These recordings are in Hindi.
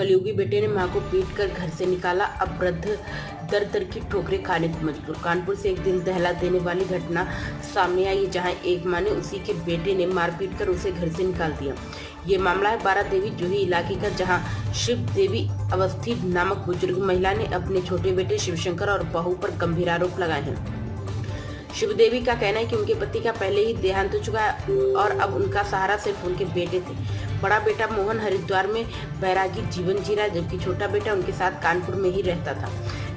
कलयुगी बेटे ने मां को पीटकर घर से निकाला, अब वृद्ध दर दर की ठोकरें खाने को मजबूर। कानपुर से एक दिल दहला देने वाली घटना सामने आई, जहां एक मां ने उसी के बेटे ने मारपीट कर उसे घर से निकाल दिया। ये मामला है बारा देवी जूही इलाके का, जहां शिव देवी अवस्थी नामक बुजुर्ग महिला ने अपने छोटे बेटे शिवशंकर और बहू पर गंभीर आरोप लगाए हैं। शिव देवी का कहना है कि उनके पति का पहले ही देहांत हो चुका है और अब उनका सहारा सिर्फ उनके बेटे थे। बड़ा बेटा मोहन हरिद्वार में बैरागी जीवन जी रहा है, जबकि छोटा बेटा उनके साथ कानपुर में ही रहता था।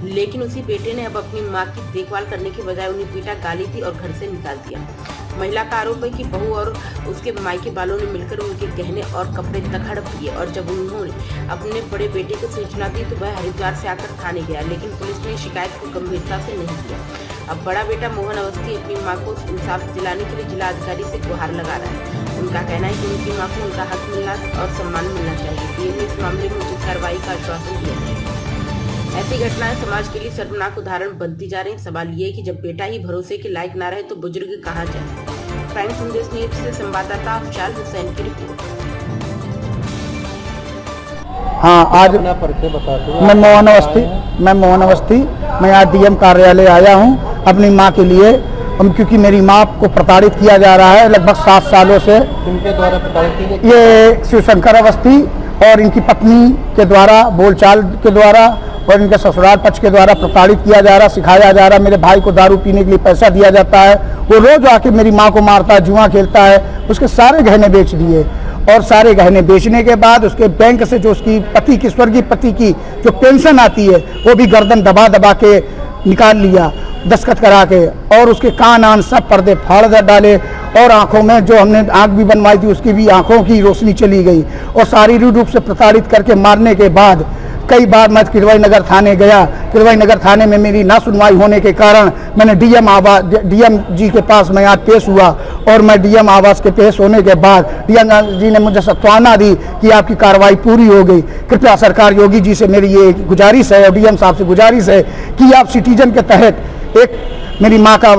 लेकिन उसी बेटे ने अब अपनी मां की देखभाल करने के बजाय उन्हें पीटा, गाली दी और घर से निकाल दिया। महिला का आरोप है कि बहू और उसके मायके वालों ने मिलकर उनके गहने और कपड़े तक हड़प लिए और जब उन्होंने अपने बड़े बेटे को सूचना दी तो वह हरिद्वार से आकर थाने गया, लेकिन पुलिस ने शिकायत को गंभीरता से नहीं लिया। अब बड़ा बेटा मोहन अवस्थी अपनी मां को इंसाफ दिलाने के लिए जिला अधिकारी से गुहार लगा रहा है। उनका कहना है कि उनकी मां को उनका हक मिलना और सम्मान मिलना चाहिए। पीएम ने इस मामले में उचित कार्रवाई का आश्वासन दिया है। ऐसी घटनाएं समाज के लिए शर्मनाक उदाहरण बनती जा रही हैं। सवाल ये है कि जब बेटा ही भरोसे के लायक ना रहे तो बुजुर्ग कहाँ जाए। प्राइम संदेश न्यूज से संवाददाता अफजाल हुसैन की रिपोर्ट। हाँ, आज मैं मोहन अवस्थी मैं आज डीएम कार्यालय आया हूँ अपनी माँ के लिए, क्योंकि मेरी माँ को प्रताड़ित किया जा रहा है लगभग 7 सालों से। किनके द्वारा प्रताड़ित की? ये शिवशंकर अवस्थी और इनकी पत्नी के द्वारा, बोलचाल के द्वारा और इनके ससुराल पक्ष के द्वारा प्रताड़ित किया जा रहा, सिखाया जा रहा। मेरे भाई को दारू पीने के लिए पैसा दिया जाता है, वो रोज आके मेरी माँ को मारता है, जुआ खेलता है। उसके सारे गहने बेच दिए और सारे गहने बेचने के बाद उसके बैंक से जो उसकी पति की, स्वर्गीय पति की जो पेंशन आती है वो भी गर्दन दबा दबा के निकाल लिया, दस्तखत करा के, और उसके कान आन सब पर्दे फाड़ डाले और आंखों में जो हमने आंख भी बनवाई थी उसकी भी आंखों की रोशनी चली गई और शारीरिक रूप से प्रताड़ित करके मारने के बाद कई बार मैं किरवाई नगर थाने गया। किरवाई नगर थाने में मेरी ना सुनवाई होने के कारण मैंने डीएम जी के पास मैं आज पेश हुआ और मैं डीएम आवास के पेश होने के बाद डीएम जी ने मुझे सांत्वना दी कि आपकी कार्रवाई पूरी हो गई। कृपया सरकार योगी जी से मेरी ये गुजारिश है और डीएम साहब से गुजारिश है कि आप सिटीजन के तहत एक मेरी माँ का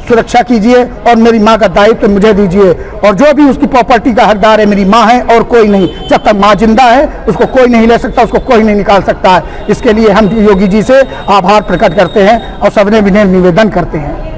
सुरक्षा कीजिए और मेरी माँ का दायित्व मुझे दीजिए, और जो भी उसकी प्रॉपर्टी का हकदार है मेरी माँ है और कोई नहीं। जब तक माँ जिंदा है उसको कोई नहीं ले सकता, उसको कोई नहीं निकाल सकता है। इसके लिए हम योगी जी से आभार प्रकट करते हैं और सबने विनय निवेदन करते हैं।